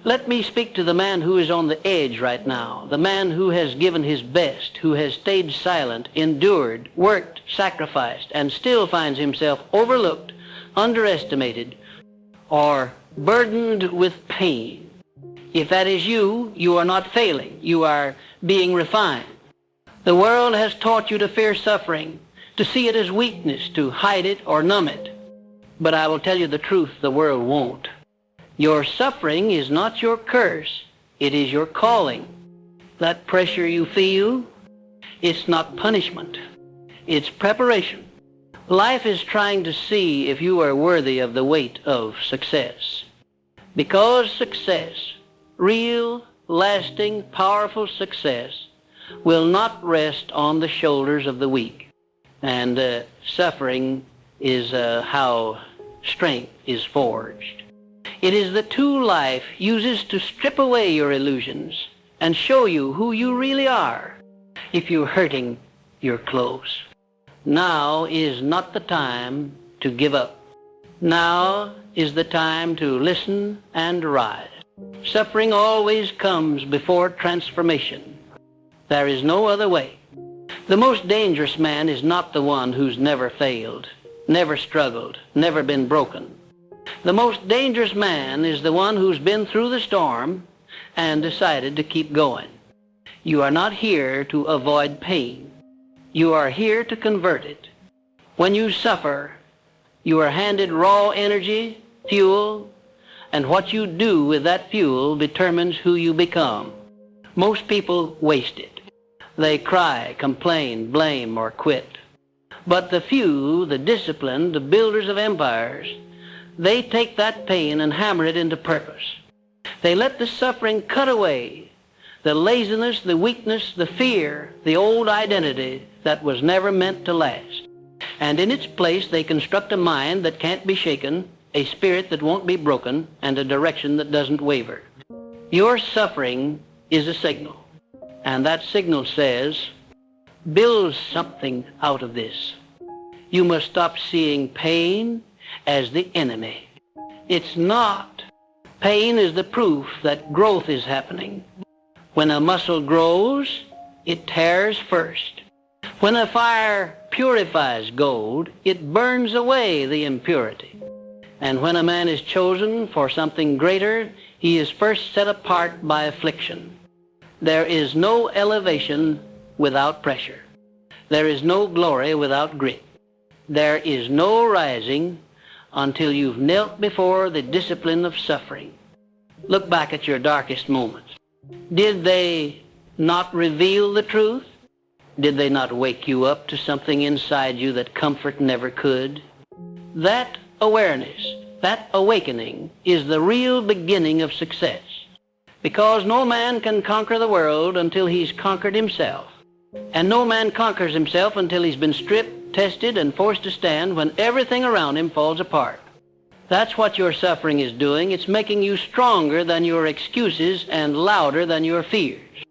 Let me speak to the man who is on the edge right now, the man who has given his best, who has stayed silent, endured, worked, sacrificed, and still finds himself overlooked, underestimated, or burdened with pain. If that is you, you are not failing. You are being refined. The world has taught you to fear suffering, to see it as weakness, to hide it or numb it. But I will tell you the truth, the world won't. Your suffering is not your curse. It is your calling. That pressure you feel, it's not punishment. It's preparation. Life is trying to see if you are worthy of the weight of success. Because success, real, lasting, powerful success, will not rest on the shoulders of the weak. And suffering is how strength is forged. It is the tool life uses to strip away your illusions and show you who you really are. If you're hurting, you're close. Now is not the time to give up. Now is the time to listen and rise. Suffering always comes before transformation. There is no other way. The most dangerous man is not the one who's never failed, never struggled, never been broken. The most dangerous man is the one who's been through the storm and decided to keep going. You are not here to avoid pain. You are here to convert it. When you suffer, you are handed raw energy, fuel, and what you do with that fuel determines who you become. Most people waste it. They cry, complain, blame, or quit. But the few, the disciplined, the builders of empires, they take that pain and hammer it into purpose. They let the suffering cut away the laziness, the weakness, the fear, the old identity that was never meant to last. And in its place, they construct a mind that can't be shaken, a spirit that won't be broken, and a direction that doesn't waver. Your suffering is a signal. And that signal says, build something out of this. You must stop seeing pain as the enemy. It's not. Pain is the proof that growth is happening. When a muscle grows, it tears first. When a fire purifies gold, it burns away the impurity. And when a man is chosen for something greater, he is first set apart by affliction. There is no elevation without pressure. There is no glory without grit. There is no rising until you've knelt before the discipline of suffering. Look back at your darkest moments. Did they not reveal the truth? Did they not wake you up to something inside you that comfort never could? That awareness, that awakening, is the real beginning of success. Because no man can conquer the world until he's conquered himself. And no man conquers himself until he's been stripped, tested, and forced to stand when everything around him falls apart. That's what your suffering is doing. It's making you stronger than your excuses and louder than your fears.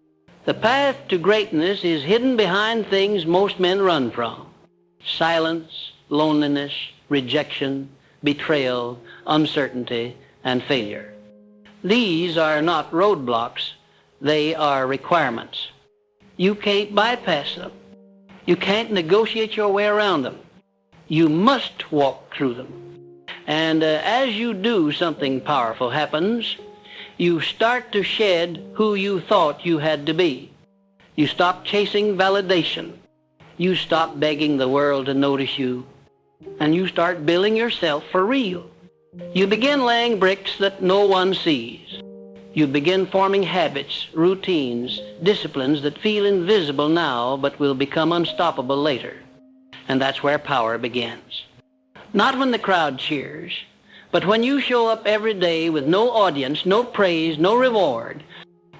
The path to greatness is hidden behind things most men run from. Silence, loneliness, rejection, betrayal, uncertainty, and failure. These are not roadblocks. They are requirements. You can't bypass them. You can't negotiate your way around them. You must walk through them. And as you do, something powerful happens. You start to shed who you thought you had to be. You stop chasing validation. You stop begging the world to notice you. And you start building yourself for real. You begin laying bricks that no one sees. You begin forming habits, routines, disciplines that feel invisible now but will become unstoppable later. And that's where power begins. Not when the crowd cheers, but when you show up every day with no audience, no praise, no reward,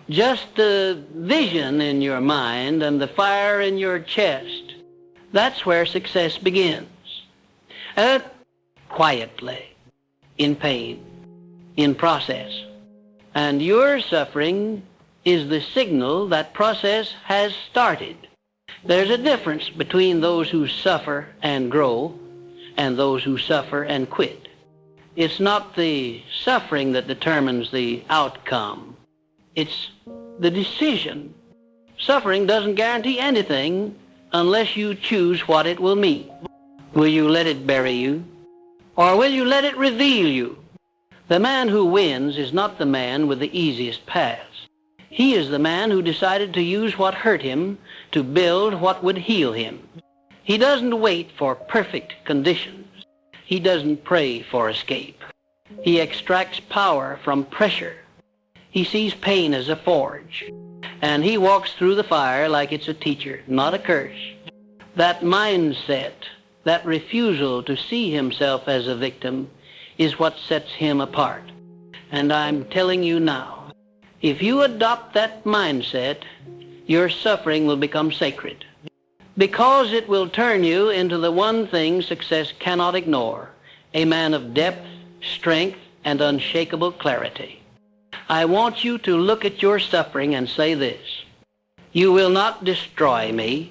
just the vision in your mind and the fire in your chest. That's where success begins. Quietly, in pain, in process. And your suffering is the signal that process has started. There's a difference between those who suffer and grow and those who suffer and quit. It's not the suffering that determines the outcome. It's the decision. Suffering doesn't guarantee anything unless you choose what it will mean. Will you let it bury you? Or will you let it reveal you? The man who wins is not the man with the easiest paths. He is the man who decided to use what hurt him to build what would heal him. He doesn't wait for perfect conditions. He doesn't pray for escape. He extracts power from pressure. He sees pain as a forge. And he walks through the fire like it's a teacher, not a curse. That mindset, that refusal to see himself as a victim, is what sets him apart. And I'm telling you now, if you adopt that mindset, your suffering will become sacred. Because it will turn you into the one thing success cannot ignore, a man of depth, strength, and unshakable clarity. I want you to look at your suffering and say this: you will not destroy me,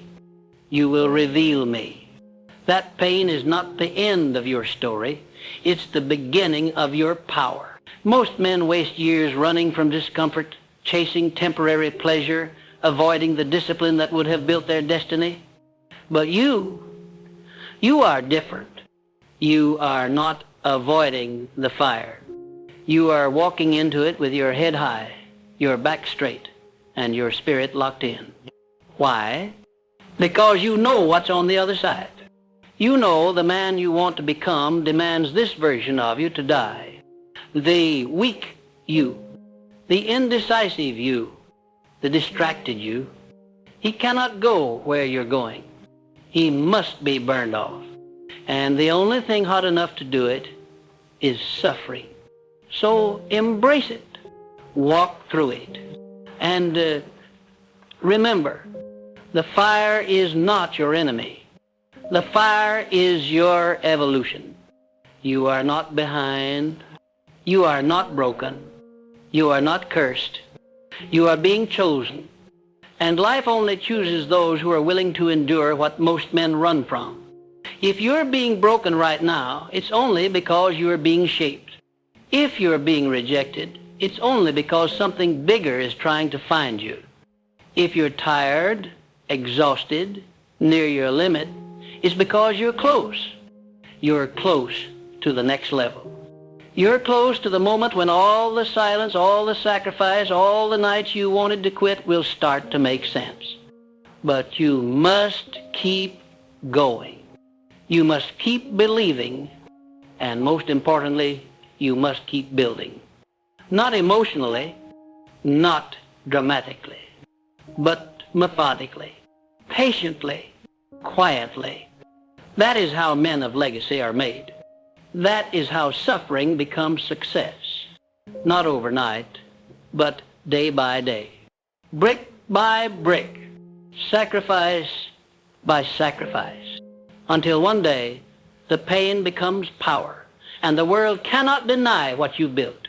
you will reveal me. That pain is not the end of your story, it's the beginning of your power. Most men waste years running from discomfort, chasing temporary pleasure, avoiding the discipline that would have built their destiny. But you are different. You are not avoiding the fire. You are walking into it with your head high, your back straight, and your spirit locked in. Why? Because you know what's on the other side. You know the man you want to become demands this version of you to die. The weak you, the indecisive you, the distracted you. He cannot go where you're going. He must be burned off. And the only thing hot enough to do it is suffering. So embrace it. Walk through it. And remember, the fire is not your enemy. The fire is your evolution. You are not behind. You are not broken. You are not cursed. You are being chosen. And life only chooses those who are willing to endure what most men run from. If you're being broken right now, it's only because you're being shaped. If you're being rejected, it's only because something bigger is trying to find you. If you're tired, exhausted, near your limit, it's because you're close. You're close to the next level. You're close to the moment when all the silence, all the sacrifice, all the nights you wanted to quit will start to make sense. But you must keep going. You must keep believing, and most importantly, you must keep building. Not emotionally, not dramatically, but methodically, patiently, quietly. That is how men of legacy are made. That is how suffering becomes success. Not overnight, but day by day. Brick by brick. Sacrifice by sacrifice. Until one day, the pain becomes power, and the world cannot deny what you built.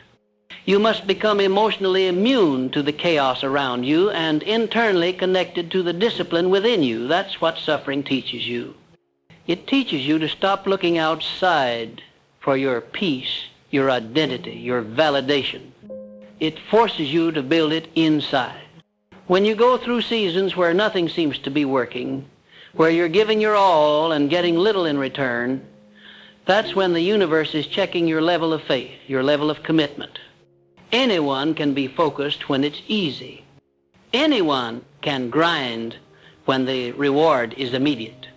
You must become emotionally immune to the chaos around you and internally connected to the discipline within you. That's what suffering teaches you. It teaches you to stop looking outside for your peace, your identity, your validation. It forces you to build it inside. When you go through seasons where nothing seems to be working, where you're giving your all and getting little in return, that's when the universe is checking your level of faith, your level of commitment. Anyone can be focused when it's easy. Anyone can grind when the reward is immediate.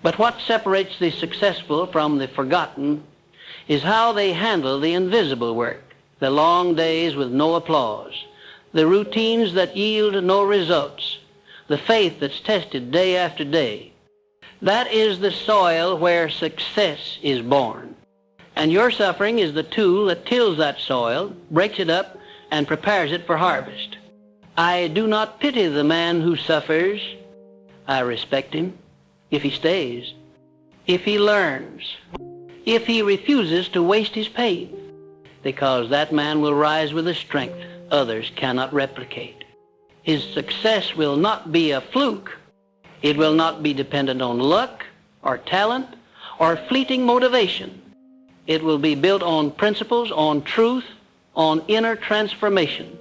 But what separates the successful from the forgotten is how they handle the invisible work, the long days with no applause, the routines that yield no results, the faith that's tested day after day. That is the soil where success is born. And your suffering is the tool that tills that soil, breaks it up, and prepares it for harvest. I do not pity the man who suffers. I respect him if he stays, if he learns, if he refuses to waste his pain, because that man will rise with a strength others cannot replicate. His success will not be a fluke. It will not be dependent on luck or talent or fleeting motivation. It will be built on principles, on truth, on inner transformation.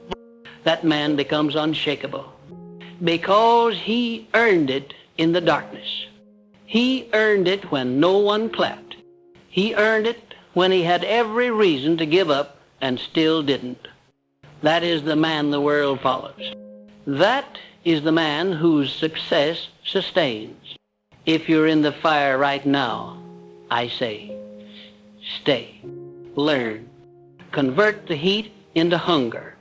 That man becomes unshakable because he earned it in the darkness. He earned it when no one clapped. He earned it when he had every reason to give up and still didn't. That is the man the world follows. That is the man whose success sustains. If you're in the fire right now, I say, stay, learn, convert the heat into hunger,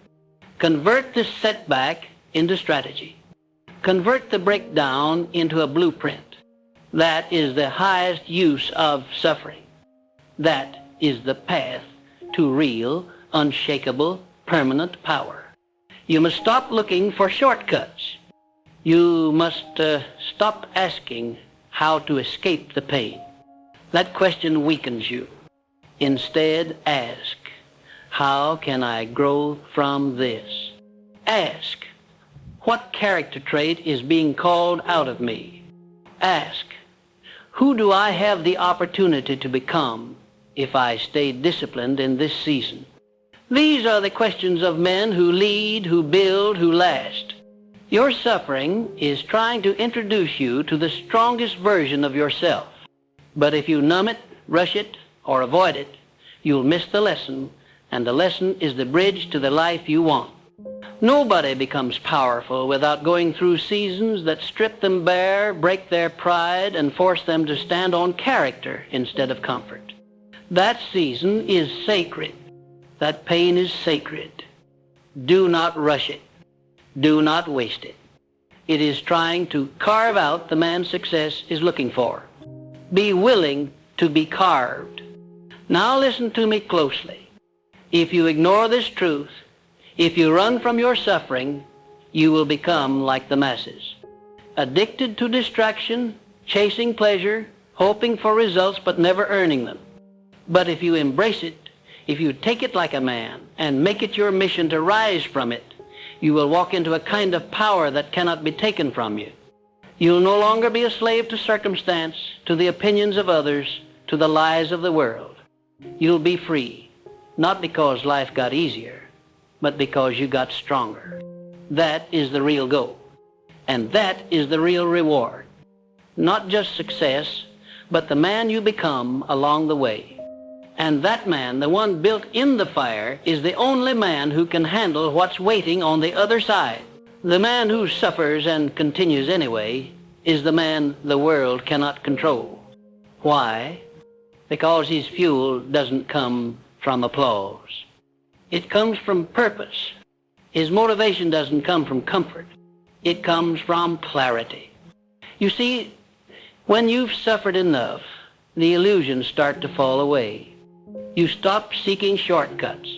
convert the setback into strategy, convert the breakdown into a blueprint. That is the highest use of suffering. That is the path to real, unshakable, permanent power. You must stop looking for shortcuts. You must stop asking how to escape the pain. That question weakens you. Instead, ask, how can I grow from this? Ask, what character trait is being called out of me? Ask, who do I have the opportunity to become if I stay disciplined in this season? These are the questions of men who lead, who build, who last. Your suffering is trying to introduce you to the strongest version of yourself. But if you numb it, rush it, or avoid it, you'll miss the lesson, and the lesson is the bridge to the life you want. Nobody becomes powerful without going through seasons that strip them bare, break their pride, and force them to stand on character instead of comfort. That season is sacred. That pain is sacred. Do not rush it. Do not waste it. It is trying to carve out the man success is looking for. Be willing to be carved. Now listen to me closely. If you ignore this truth, if you run from your suffering, you will become like the masses. Addicted to distraction, chasing pleasure, hoping for results but never earning them. But if you embrace it, if you take it like a man and make it your mission to rise from it, you will walk into a kind of power that cannot be taken from you. You'll no longer be a slave to circumstance, to the opinions of others, to the lies of the world. You'll be free, not because life got easier, but because you got stronger. That is the real goal. And that is the real reward. Not just success, but the man you become along the way. And that man, the one built in the fire, is the only man who can handle what's waiting on the other side. The man who suffers and continues anyway is the man the world cannot control. Why? Because his fuel doesn't come from applause. It comes from purpose. His motivation doesn't come from comfort. It comes from clarity. You see, when you've suffered enough, the illusions start to fall away. You stop seeking shortcuts.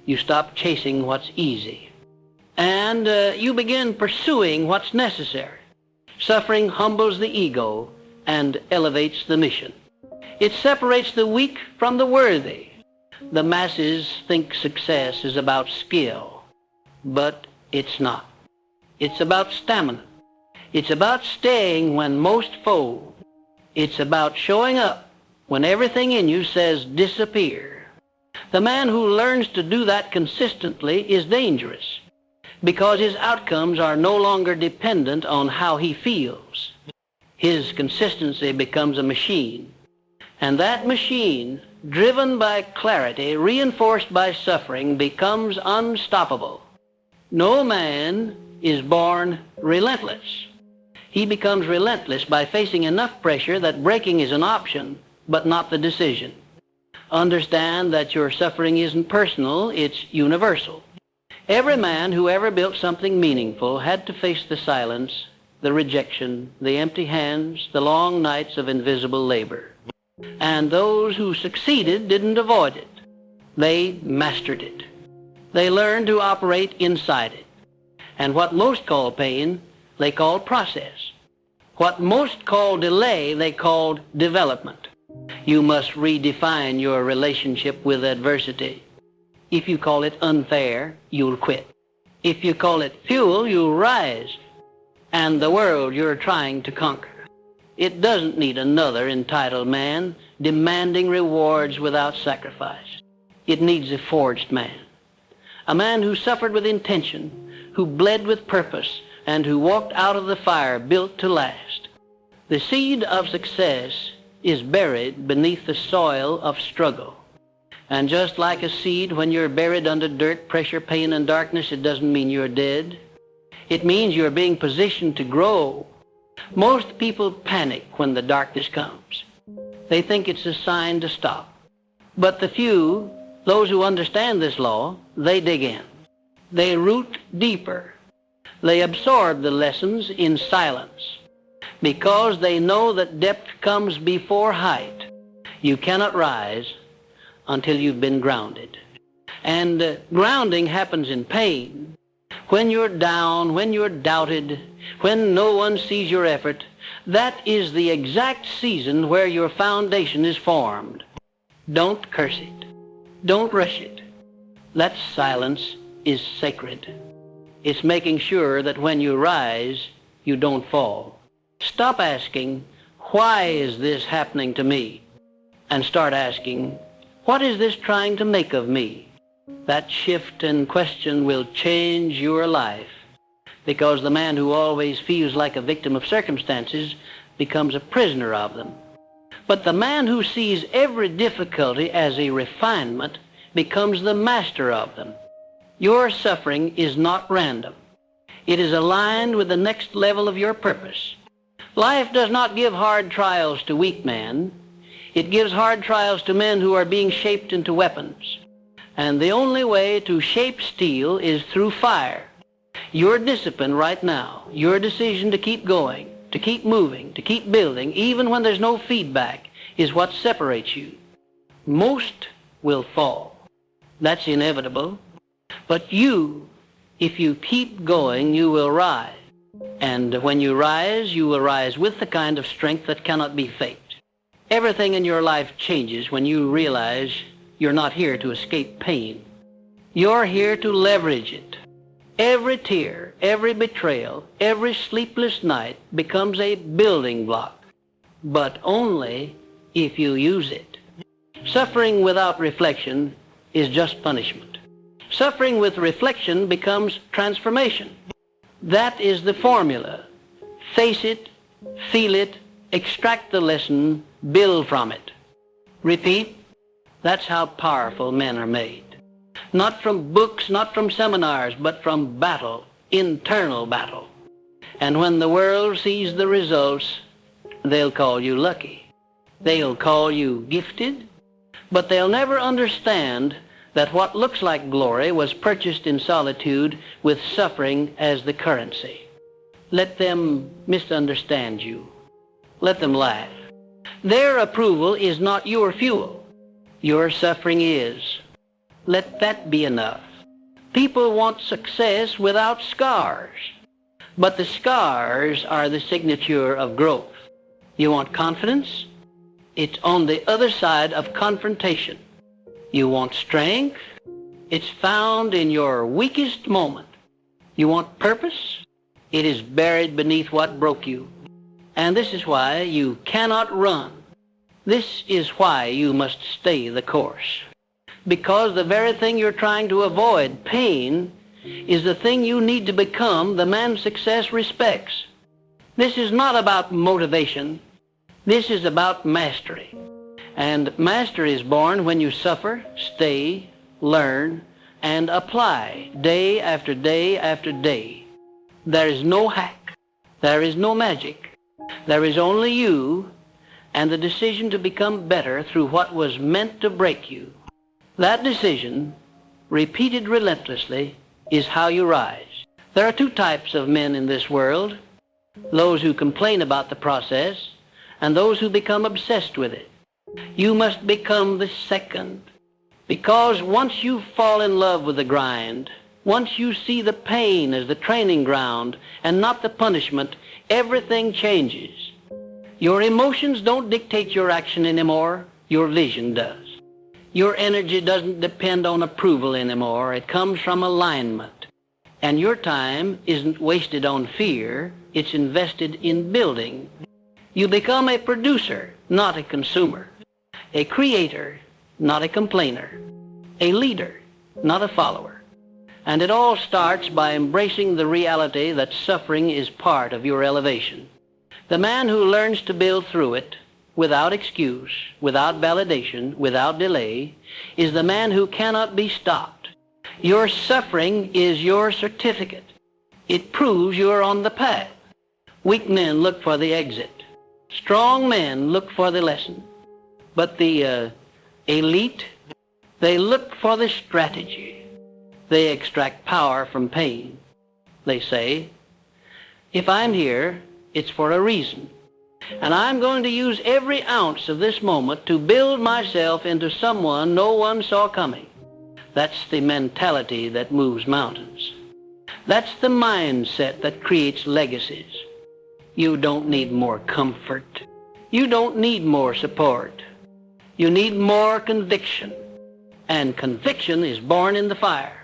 You stop chasing what's easy. And you begin pursuing what's necessary. Suffering humbles the ego and elevates the mission. It separates the weak from the worthy. The masses think success is about skill, but it's not. It's about stamina. It's about staying when most fold. It's about showing up when everything in you says disappear. The man who learns to do that consistently is dangerous because his outcomes are no longer dependent on how he feels. His consistency becomes a machine. And that machine, driven by clarity, reinforced by suffering, becomes unstoppable. No man is born relentless. He becomes relentless by facing enough pressure that breaking is an option, but not the decision. Understand that your suffering isn't personal, it's universal. Every man who ever built something meaningful had to face the silence, the rejection, the empty hands, the long nights of invisible labor. And those who succeeded didn't avoid it. They mastered it. They learned to operate inside it. And what most call pain, they call process. What most call delay, they called development. You must redefine your relationship with adversity. If you call it unfair, you'll quit. If you call it fuel, you'll rise. And the world you're trying to conquer. It doesn't need another entitled man demanding rewards without sacrifice. It needs a forged man. A man who suffered with intention, who bled with purpose, and who walked out of the fire built to last. The seed of success is buried beneath the soil of struggle. And just like a seed, when you're buried under dirt, pressure, pain, and darkness, it doesn't mean you're dead. It means you're being positioned to grow. Most people panic when the darkness comes. They think it's a sign to stop. But the few, those who understand this law, they dig in. They root deeper. They absorb the lessons in silence because they know that depth comes before height. You cannot rise until you've been grounded. And grounding happens in pain. When you're down, when you're doubted, when no one sees your effort, that is the exact season where your foundation is formed. Don't curse it. Don't rush it. That silence is sacred. It's making sure that when you rise, you don't fall. Stop asking, why is this happening to me? And start asking, what is this trying to make of me? That shift and question will change your life, because the man who always feels like a victim of circumstances becomes a prisoner of them. But the man who sees every difficulty as a refinement becomes the master of them. Your suffering is not random. It is aligned with the next level of your purpose. Life does not give hard trials to weak men. It gives hard trials to men who are being shaped into weapons. And the only way to shape steel is through fire. Your discipline right now, your decision to keep going, to keep moving, to keep building, even when there's no feedback, is what separates you. Most will fall. That's inevitable. But you, if you keep going, you will rise. And when you will rise with the kind of strength that cannot be faked. Everything in your life changes when you realize you're not here to escape pain. You're here to leverage it. Every tear, every betrayal, every sleepless night becomes a building block, but only if you use it. Suffering without reflection is just punishment. Suffering with reflection becomes transformation. That is the formula. Face it, feel it, extract the lesson, build from it. Repeat. That's how powerful men are made. Not from books, not from seminars, but from battle, internal battle. And when the world sees the results, they'll call you lucky. They'll call you gifted, but they'll never understand that what looks like glory was purchased in solitude with suffering as the currency. Let them misunderstand you. Let them laugh. Their approval is not your fuel. Your suffering is. Let that be enough. People want success without scars, but the scars are the signature of growth. You want confidence? It's on the other side of confrontation. You want strength? It's found in your weakest moment. You want purpose? It is buried beneath what broke you. And this is why you cannot run. This is why you must stay the course. Because the very thing you're trying to avoid, pain, is the thing you need to become the man success respects. This is not about motivation. This is about mastery. And mastery is born when you suffer, stay, learn, and apply day after day after day. There is no hack. There is no magic. There is only you and the decision to become better through what was meant to break you. That decision, repeated relentlessly, is how you rise. There are two types of men in this world: those who complain about the process and those who become obsessed with it. You must become the second, because once you fall in love with the grind, once you see the pain as the training ground and not the punishment, everything changes. Your emotions don't dictate your action anymore. Your vision does. Your energy doesn't depend on approval anymore. It comes from alignment. And your time isn't wasted on fear. It's invested in building. You become a producer, not a consumer, a creator, not a complainer, a leader, not a follower. And it all starts by embracing the reality that suffering is part of your elevation. The man who learns to build through it, without excuse, without validation, without delay, is the man who cannot be stopped. Your suffering is your certificate. It proves you are on the path. Weak men look for the exit. Strong men look for the lesson. But the elite, they look for the strategy. They extract power from pain. They say, if I'm here, it's for a reason. And I'm going to use every ounce of this moment to build myself into someone no one saw coming. That's the mentality that moves mountains. That's the mindset that creates legacies. You don't need more comfort. You don't need more support. You need more conviction. And conviction is born in the fire.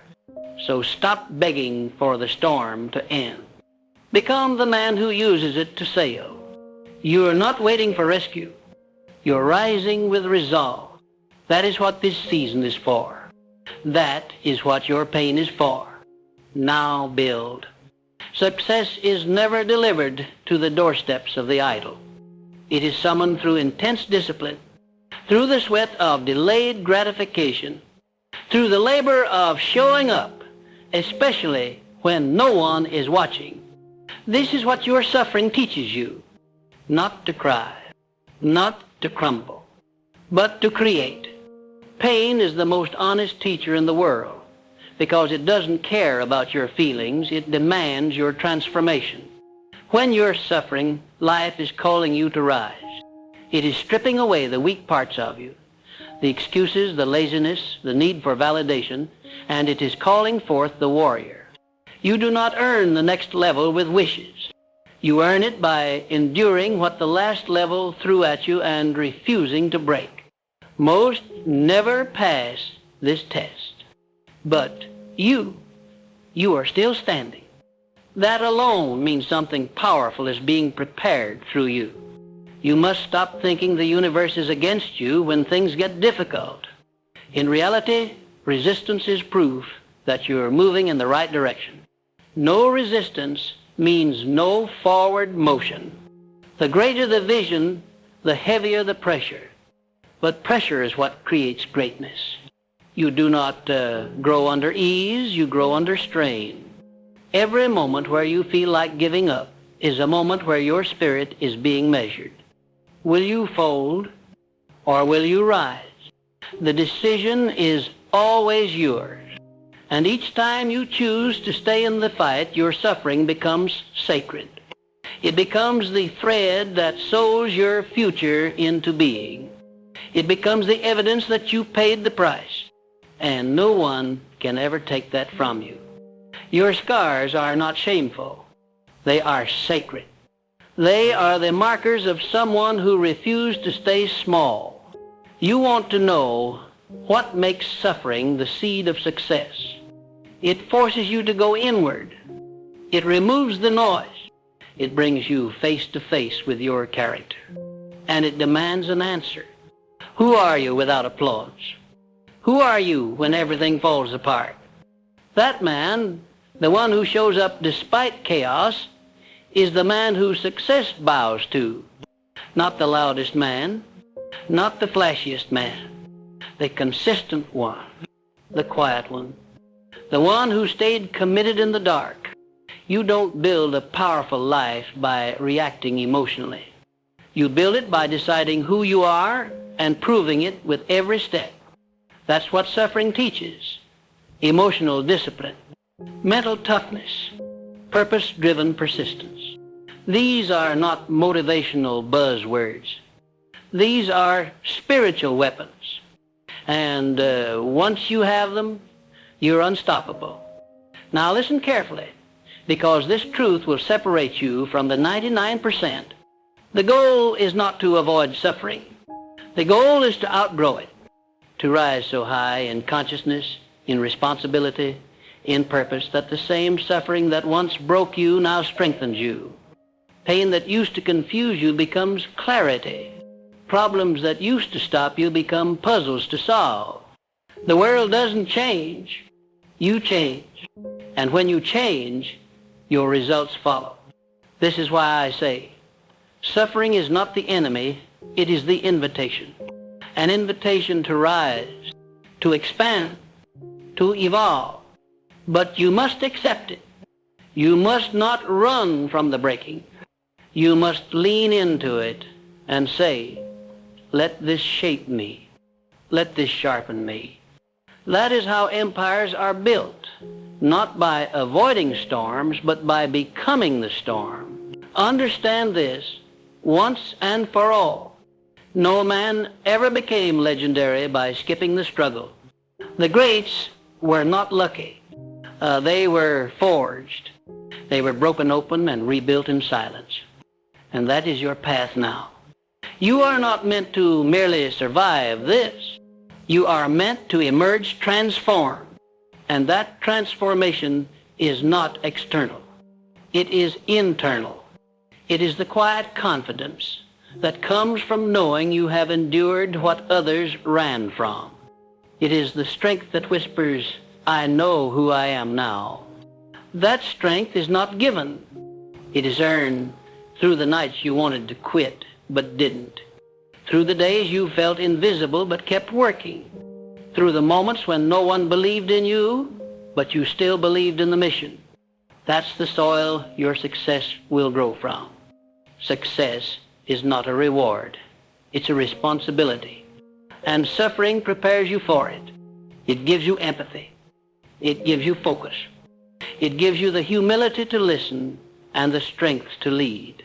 So stop begging for the storm to end. Become the man who uses it to sail. You are not waiting for rescue. You're rising with resolve. That is what this season is for. That is what your pain is for. Now build. Success is never delivered to the doorsteps of the idle. It is summoned through intense discipline, through the sweat of delayed gratification, through the labor of showing up, especially when no one is watching. This is what your suffering teaches you. Not to cry, not to crumble, but to create. Pain is the most honest teacher in the world because it doesn't care about your feelings. It demands your transformation. When you're suffering, life is calling you to rise. It is stripping away the weak parts of you, the excuses, the laziness, the need for validation, and it is calling forth the warrior. You do not earn the next level with wishes. You earn it by enduring what the last level threw at you and refusing to break. Most never pass this test. But you are still standing. That alone means something powerful is being prepared through you. You must stop thinking the universe is against you when things get difficult. In reality, resistance is proof that you're moving in the right direction. No resistance means no forward motion. The greater the vision, the heavier the pressure. But pressure is what creates greatness. You do not grow under ease, you grow under strain. Every moment where you feel like giving up is a moment where your spirit is being measured. Will you fold or will you rise? The decision is always yours. And each time you choose to stay in the fight, your suffering becomes sacred. It becomes the thread that sews your future into being. It becomes the evidence that you paid the price, and no one can ever take that from you. Your scars are not shameful. They are sacred. They are the markers of someone who refused to stay small. You want to know what makes suffering the seed of success. It forces you to go inward. It removes the noise. It brings you face to face with your character. And it demands an answer. Who are you without applause? Who are you when everything falls apart? That man, the one who shows up despite chaos, is the man whose success bows to. Not the loudest man, not the flashiest man, the consistent one, the quiet one, the one who stayed committed in the dark. You don't build a powerful life by reacting emotionally. You build it by deciding who you are and proving it with every step. That's what suffering teaches. Emotional discipline, mental toughness, purpose-driven persistence. These are not motivational buzzwords. These are spiritual weapons. And once you have them, you're unstoppable. Now listen carefully, because this truth will separate you from the 99%. The goal is not to avoid suffering. The goal is to outgrow it, to rise so high in consciousness, in responsibility, in purpose, that the same suffering that once broke you now strengthens you. Pain that used to confuse you becomes clarity. Problems that used to stop you become puzzles to solve. The world doesn't change. You change. And when you change, your results follow. This is why I say, suffering is not the enemy, it is the invitation. An invitation to rise, to expand, to evolve. But you must accept it. You must not run from the breaking. You must lean into it and say, let this shape me. Let this sharpen me. That is how empires are built, not by avoiding storms, but by becoming the storm. Understand this once and for all. No man ever became legendary by skipping the struggle. The greats were not lucky. They were forged. They were broken open and rebuilt in silence. And that is your path now. You are not meant to merely survive this. You are meant to emerge transformed. And that transformation is not external. It is internal. It is the quiet confidence that comes from knowing you have endured what others ran from. It is the strength that whispers, I know who I am now. That strength is not given. It is earned through the nights you wanted to quit but didn't. Through the days you felt invisible but kept working. Through the moments when no one believed in you, but you still believed in the mission. That's the soil your success will grow from. Success is not a reward. It's a responsibility. And suffering prepares you for it. It gives you empathy. It gives you focus. It gives you the humility to listen and the strength to lead.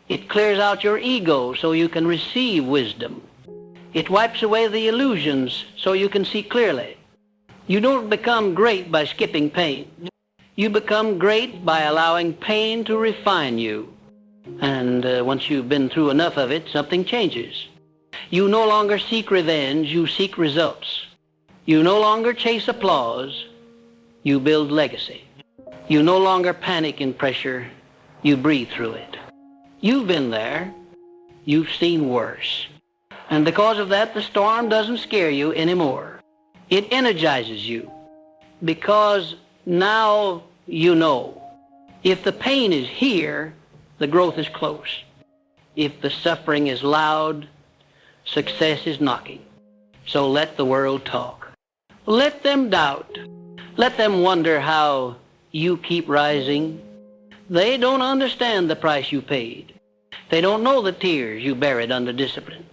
It clears out your ego so you can receive wisdom. It wipes away the illusions so you can see clearly. You don't become great by skipping pain. You become great by allowing pain to refine you. And once you've been through enough of it, something changes. You no longer seek revenge, you seek results. You no longer chase applause, you build legacy. You no longer panic in pressure, you breathe through it. You've been there. You've seen worse. And because of that, the storm doesn't scare you anymore. It energizes you. Because now you know. If the pain is here, the growth is close. If the suffering is loud, success is knocking. So let the world talk. Let them doubt. Let them wonder how you keep rising. They don't understand the price you paid. They don't know the tears you buried under discipline.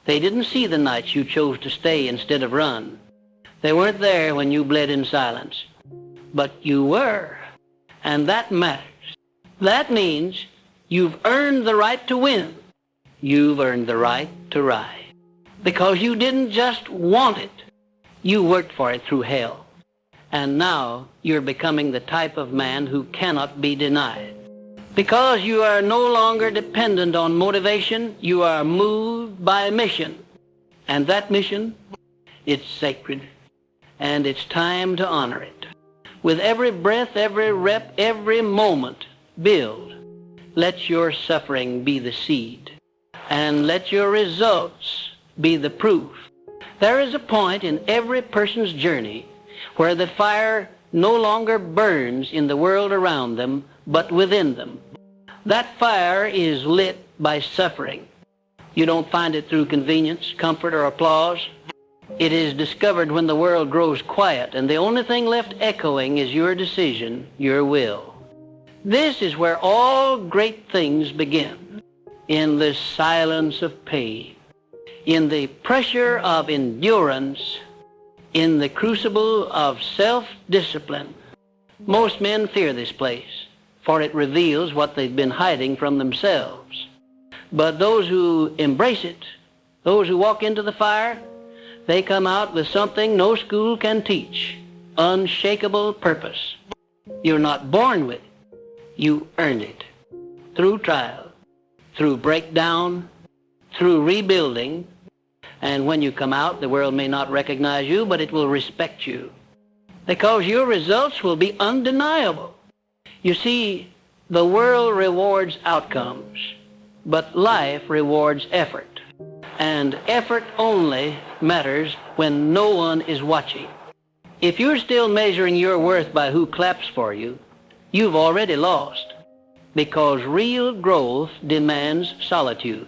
They didn't see the nights you chose to stay instead of run. They weren't there when you bled in silence. But you were, and that matters. That means you've earned the right to win. You've earned the right to rise. Because you didn't just want it. You worked for it through hell. And now you're becoming the type of man who cannot be denied. Because you are no longer dependent on motivation, you are moved by mission. And that mission, it's sacred. And it's time to honor it. With every breath, every rep, every moment, build. Let your suffering be the seed. And let your results be the proof. There is a point in every person's journey where the fire no longer burns in the world around them, but within them. That fire is lit by suffering. You don't find it through convenience, comfort, or applause. It is discovered when the world grows quiet, and the only thing left echoing is your decision, your will. This is where all great things begin, in the silence of pain, in the pressure of endurance, in the crucible of self-discipline. Most men fear this place, for it reveals what they've been hiding from themselves. But those who embrace it, those who walk into the fire, they come out with something no school can teach: unshakable purpose. You're not born with it. You earn it. Through trial, through breakdown, through rebuilding. And when you come out, the world may not recognize you, but it will respect you. Because your results will be undeniable. You see, The world rewards outcomes, but life rewards effort. And effort only matters when no one is watching. If you're still measuring your worth by who claps for you, you've already lost, because real growth demands solitude.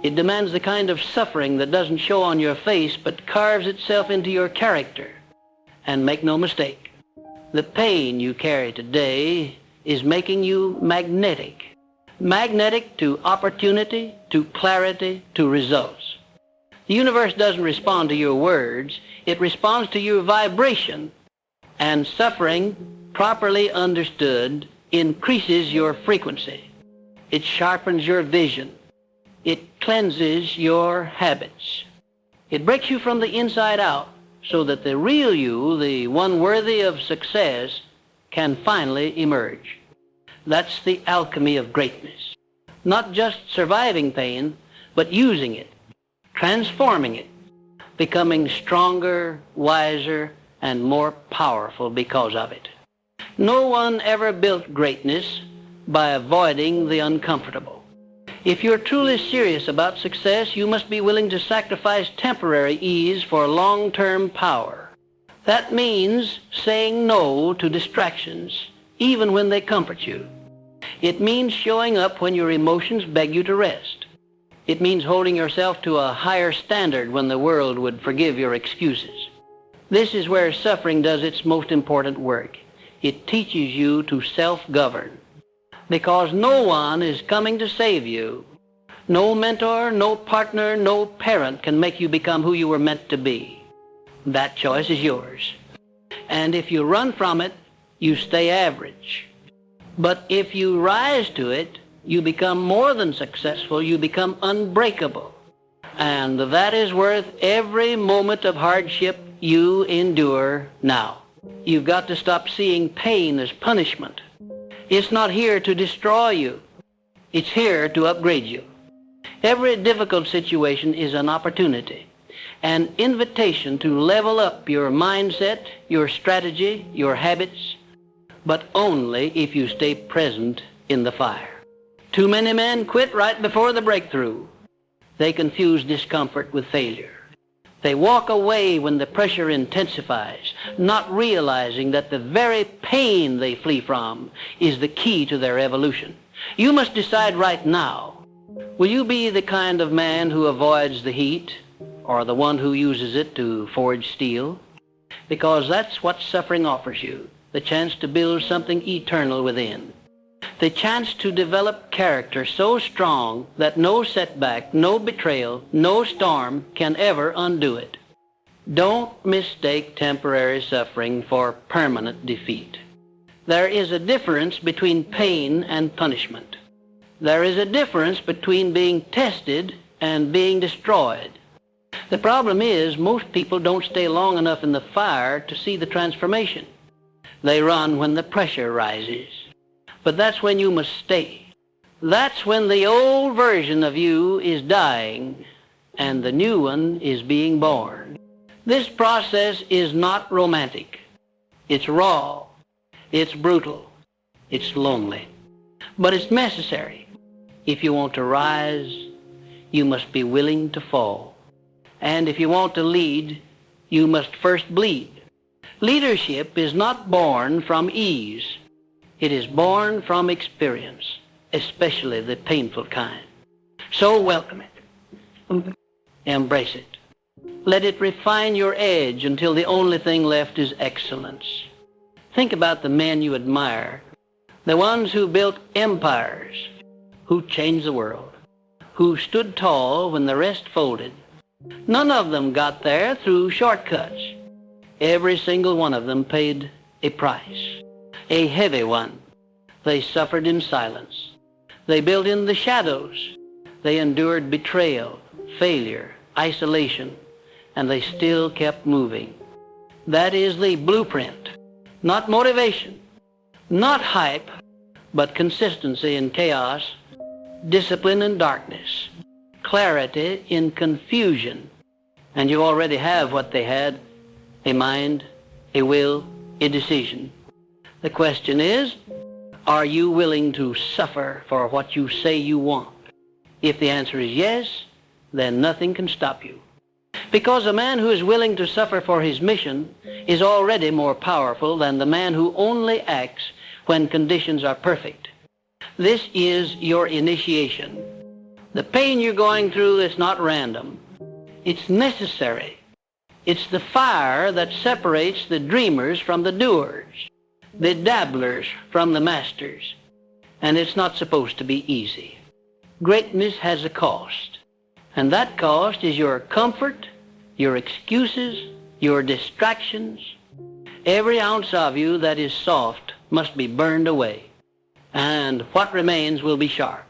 It demands the kind of suffering that doesn't show on your face but carves itself into your character. And make no mistake, the pain you carry today is making you magnetic. Magnetic to opportunity, to clarity, to results. The universe doesn't respond to your words, it responds to your vibration. And suffering, properly understood, increases your frequency. It sharpens your vision. It cleanses your habits. It breaks you from the inside out so that the real you, the one worthy of success, can finally emerge. That's the alchemy of greatness. Not just surviving pain, but using it, transforming it, becoming stronger, wiser, and more powerful because of it. No one ever built greatness by avoiding the uncomfortable. If you're truly serious about success, you must be willing to sacrifice temporary ease for long-term power. That means saying no to distractions, even when they comfort you. It means showing up when your emotions beg you to rest. It means holding yourself to a higher standard when the world would forgive your excuses. This is where suffering does its most important work. It teaches you to self-govern. Because no one is coming to save you. No mentor, no partner, no parent can make you become who you were meant to be. That choice is yours. And if you run from it, you stay average. But if you rise to it, you become more than successful, you become unbreakable. And that is worth every moment of hardship you endure now. You've got to stop seeing pain as punishment. It's not here to destroy you. It's here to upgrade you. Every difficult situation is an opportunity, an invitation to level up your mindset, your strategy, your habits, but only if you stay present in the fire. Too many men quit right before the breakthrough. They confuse discomfort with failure. They walk away when the pressure intensifies, not realizing that the very pain they flee from is the key to their evolution. You must decide right now, will you be the kind of man who avoids the heat or the one who uses it to forge steel? Because that's what suffering offers you, the chance to build something eternal within. The chance to develop character so strong that no setback, no betrayal, no storm can ever undo it. Don't mistake temporary suffering for permanent defeat. There is a difference between pain and punishment. There is a difference between being tested and being destroyed. The problem is most people don't stay long enough in the fire to see the transformation. They run when the pressure rises. But that's when you must stay. That's when the old version of you is dying and the new one is being born. This process is not romantic. It's raw. It's brutal. It's lonely. But it's necessary. If you want to rise, you must be willing to fall. And if you want to lead, you must first bleed. Leadership is not born from ease. It is born from experience, especially the painful kind. So welcome it. Embrace it. Let it refine your edge until the only thing left is excellence. Think about the men you admire, the ones who built empires, who changed the world, who stood tall when the rest folded. None of them got there through shortcuts. Every single one of them paid a price. A heavy one. They suffered in silence. They built in the shadows. They endured betrayal, failure, isolation, and they still kept moving. That is the blueprint. Not motivation, not hype, but consistency in chaos, discipline in darkness, clarity in confusion. And you already have what they had, a mind, a will, a decision. The question is, Are you willing to suffer for what you say you want? If the answer is yes, then nothing can stop you. Because a man who is willing to suffer for his mission is already more powerful than the man who only acts when conditions are perfect. This is your initiation. The pain you're going through is not random. It's necessary. It's the fire that separates the dreamers from the doers, the dabblers from the masters. And it's not supposed to be easy. Greatness has a cost. And that cost is your comfort, your excuses, your distractions. Every ounce of you that is soft must be burned away. And what remains will be sharp,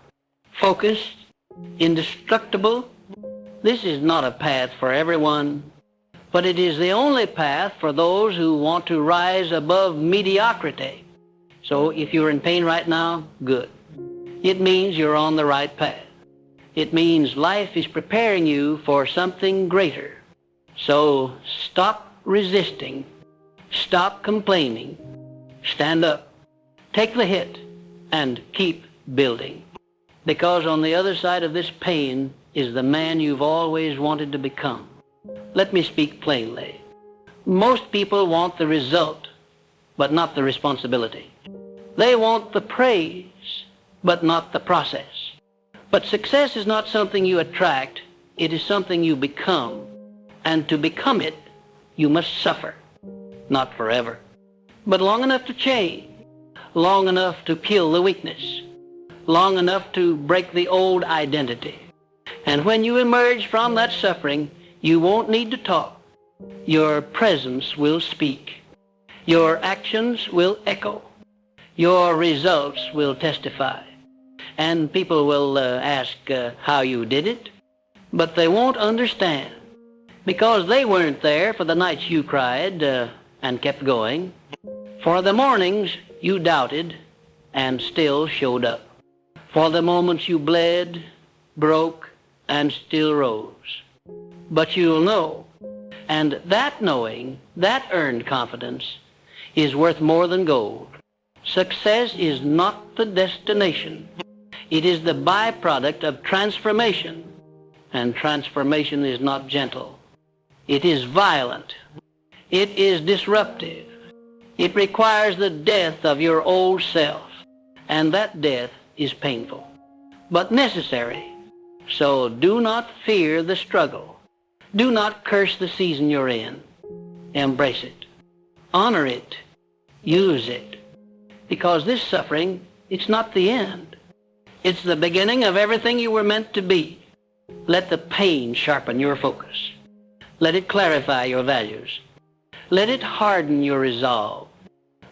focused, indestructible. This is not a path for everyone, but it is the only path for those who want to rise above mediocrity. So if you're in pain right now, good. It means you're on the right path. It means life is preparing you for something greater. So stop resisting. Stop complaining. Stand up. Take the hit and keep building. Because on the other side of this pain is the man you've always wanted to become. Let me speak plainly. Most people want the result, but not the responsibility. They want the praise, but not the process. But success is not something you attract. It is something you become. And to become it, you must suffer. Not forever, but long enough to change, long enough to kill the weakness, long enough to break the old identity. And when you emerge from that suffering, you won't need to talk. Your presence will speak. Your actions will echo. Your results will testify. And people will ask how you did it, but they won't understand because they weren't there for the nights you cried and kept going, for the mornings you doubted and still showed up, for the moments you bled, broke, and still rose. But you'll know, and that knowing, that earned confidence, is worth more than gold. Success is not the destination. It is the byproduct of transformation, and transformation is not gentle. It is violent. It is disruptive. It requires the death of your old self, and that death is painful, but necessary. So do not fear the struggle. Do not curse the season you're in. Embrace it. Honor it. Use it. Because this suffering, it's not the end. It's the beginning of everything you were meant to be. Let the pain sharpen your focus. Let it clarify your values. Let it harden your resolve.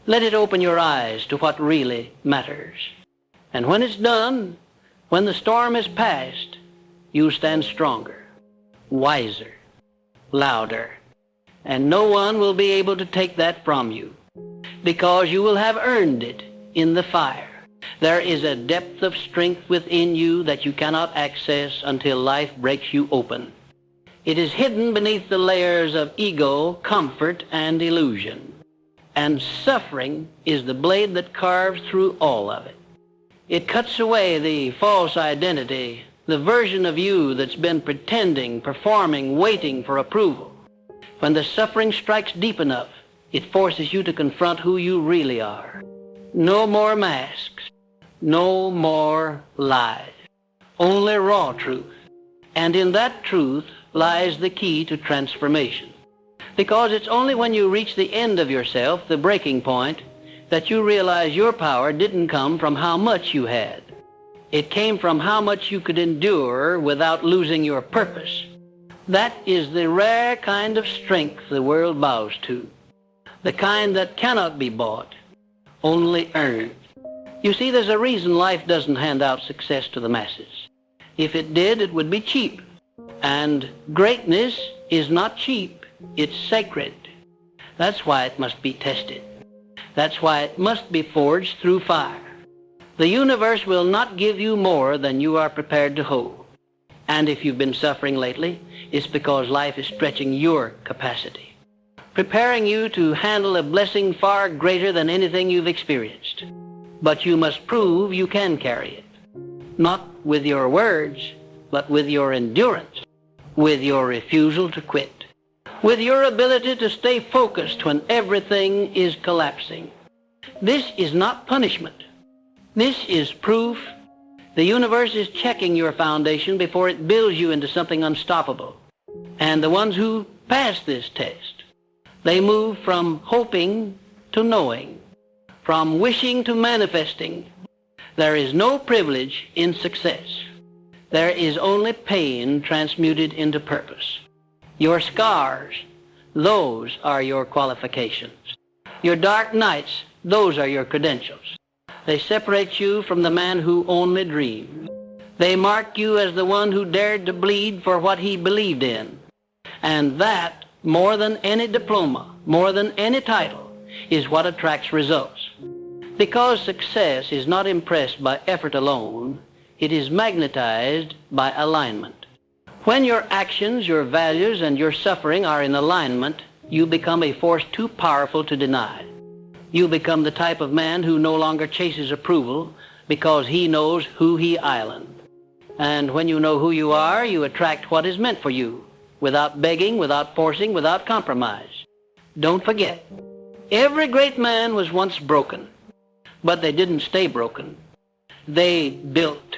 Let it open your eyes to what really matters. And when it's done, when the storm is past, you'll stand stronger, wiser, louder, and no one will be able to take that from you, because you will have earned it in the fire. There is a depth of strength within you that you cannot access until life breaks you open. It is hidden beneath the layers of ego, comfort, and illusion. And suffering is the blade that carves through all of it. It cuts away the false identity, the version of you that's been pretending, performing, waiting for approval. When the suffering strikes deep enough, it forces you to confront who you really are. No more masks. No more lies. Only raw truth. And in that truth lies the key to transformation. Because it's only when you reach the end of yourself, the breaking point, that you realize your power didn't come from how much you had. It came from how much you could endure without losing your purpose. That is the rare kind of strength the world bows to. The kind that cannot be bought, only earned. You see, there's a reason life doesn't hand out success to the masses. If it did, it would be cheap. And greatness is not cheap, it's sacred. That's why it must be tested. That's why it must be forged through fire. The universe will not give you more than you are prepared to hold. And if you've been suffering lately, it's because life is stretching your capacity, preparing you to handle a blessing far greater than anything you've experienced. but you must prove you can carry it. Not with your words, but with your endurance, with your refusal to quit, with your ability to stay focused when everything is collapsing. This is not punishment. This is proof. The universe is checking your foundation before it builds you into something unstoppable. And the ones who pass this test, they move from hoping to knowing, from wishing to manifesting. There is no privilege in success. There is only pain transmuted into purpose. Your scars, those are your qualifications. Your dark nights, those are your credentials. They separate you from the man who only dreamed. They mark you as the one who dared to bleed for what he believed in. And that, more than any diploma, more than any title, is what attracts results. Because success is not impressed by effort alone, it is magnetized by alignment. When your actions, your values, and your suffering are in alignment, you become a force too powerful to deny. You become the type of man who no longer chases approval because he knows who he island. And when you know who you are, you attract what is meant for you, without begging, without forcing, without compromise. Don't forget, every great man was once broken, but they didn't stay broken. They built,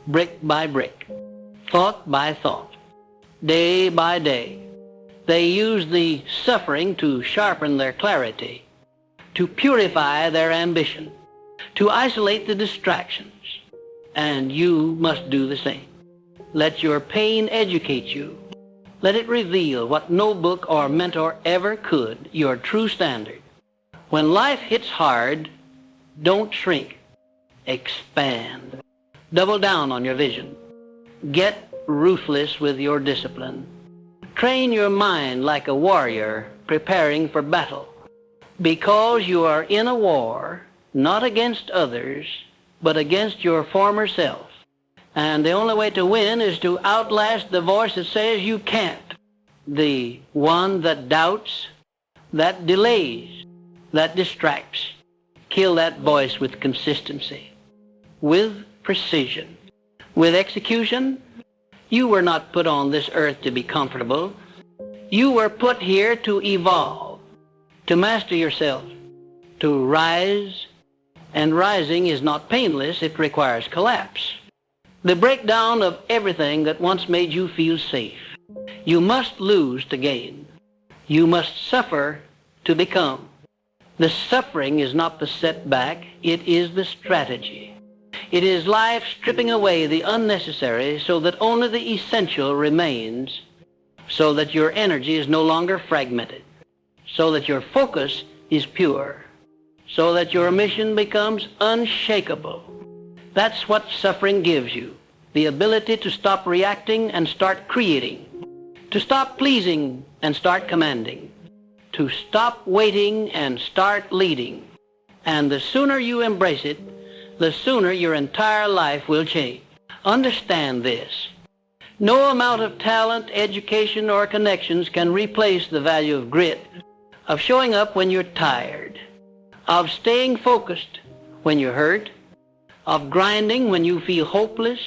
brick by brick, thought by thought, day by day. They used the suffering to sharpen their clarity, to purify their ambition, to isolate the distractions. And you must do the same. Let your pain educate you. Let it reveal what no book or mentor ever could, your true standard. When life hits hard, don't shrink. Expand. Double down on your vision. Get ruthless with your discipline. Train your mind like a warrior preparing for battle. Because you are in a war, not against others, but against your former self. And the only way to win is to outlast the voice that says you can't. The one that doubts, that delays, that distracts. Kill that voice with consistency, with precision, with execution. You were not put on this earth to be comfortable. You were put here to evolve, to master yourself, to rise. And rising is not painless, it requires collapse. The breakdown of everything that once made you feel safe. You must lose to gain. You must suffer to become. The suffering is not the setback, it is the strategy. It is life stripping away the unnecessary so that only the essential remains, so that your energy is no longer fragmented, so that your focus is pure, so that your mission becomes unshakable. That's what suffering gives you, the ability to stop reacting and start creating, to stop pleasing and start commanding, to stop waiting and start leading. And the sooner you embrace it, the sooner your entire life will change. Understand this. No amount of talent, education, or connections can replace the value of grit, of showing up when you're tired, of staying focused when you're hurt, of grinding when you feel hopeless.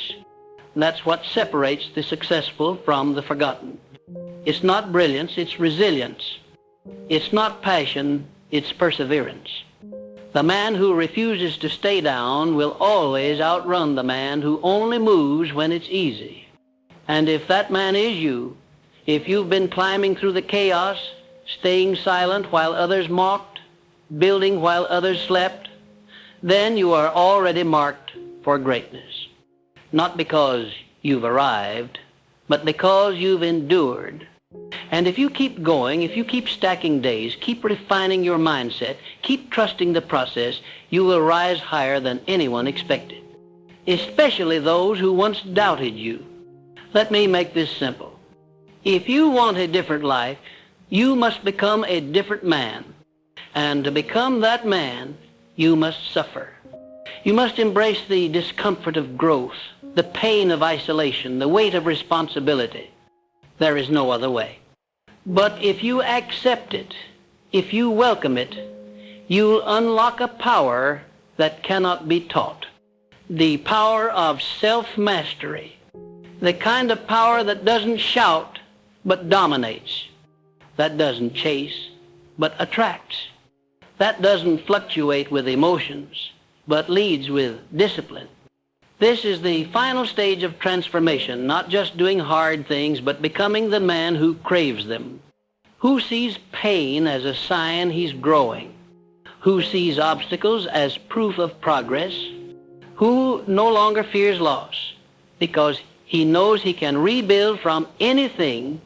That's what separates the successful from the forgotten. It's not brilliance, it's resilience. It's not passion, it's perseverance. The man who refuses to stay down will always outrun the man who only moves when it's easy. And if that man is you, if you've been climbing through the chaos, staying silent while others mocked, building while others slept, then you are already marked for greatness. Not because you've arrived, but because you've endured. And if you keep going, if you keep stacking days, keep refining your mindset, keep trusting the process, you will rise higher than anyone expected, especially those who once doubted you. Let me make this simple. If you want a different life, you must become a different man. And to become that man, you must suffer. You must embrace the discomfort of growth, the pain of isolation, the weight of responsibility. There is no other way. But if you accept it, if you welcome it, you'll unlock a power that cannot be taught. The power of self-mastery. The kind of power that doesn't shout, but dominates. That doesn't chase, but attracts. That doesn't fluctuate with emotions, but leads with discipline. This is the final stage of transformation, not just doing hard things, but becoming the man who craves them, who sees pain as a sign he's growing, who sees obstacles as proof of progress, who no longer fears loss because he knows he can rebuild from anything.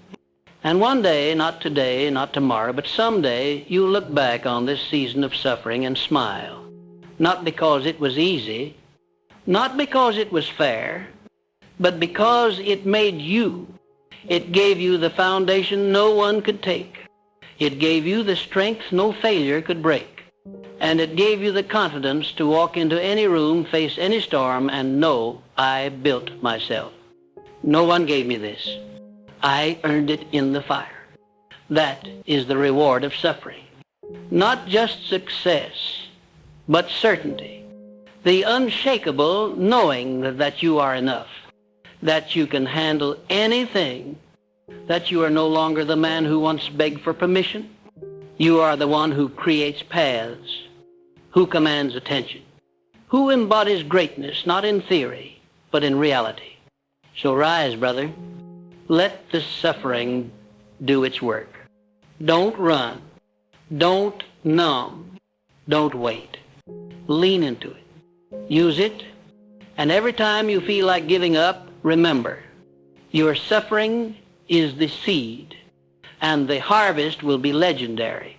And one day, not today, not tomorrow, but someday, you'll look back on this season of suffering and smile, not because it was easy, not because it was fair, but because it made you. It gave you the foundation no one could take. It gave you the strength no failure could break. And it gave you the confidence to walk into any room, face any storm, and know I built myself. No one gave me this. I earned it in the fire. That is the reward of suffering. Not just success, but certainty. The unshakable knowing that you are enough, that you can handle anything, that you are no longer the man who once begged for permission. You are the one who creates paths, who commands attention, who embodies greatness, not in theory, but in reality. So rise, brother. Let the suffering do its work. Don't run. Don't numb. Don't wait. Lean into it. Use it. And every time you feel like giving up, remember, your suffering is the seed, and the harvest will be legendary.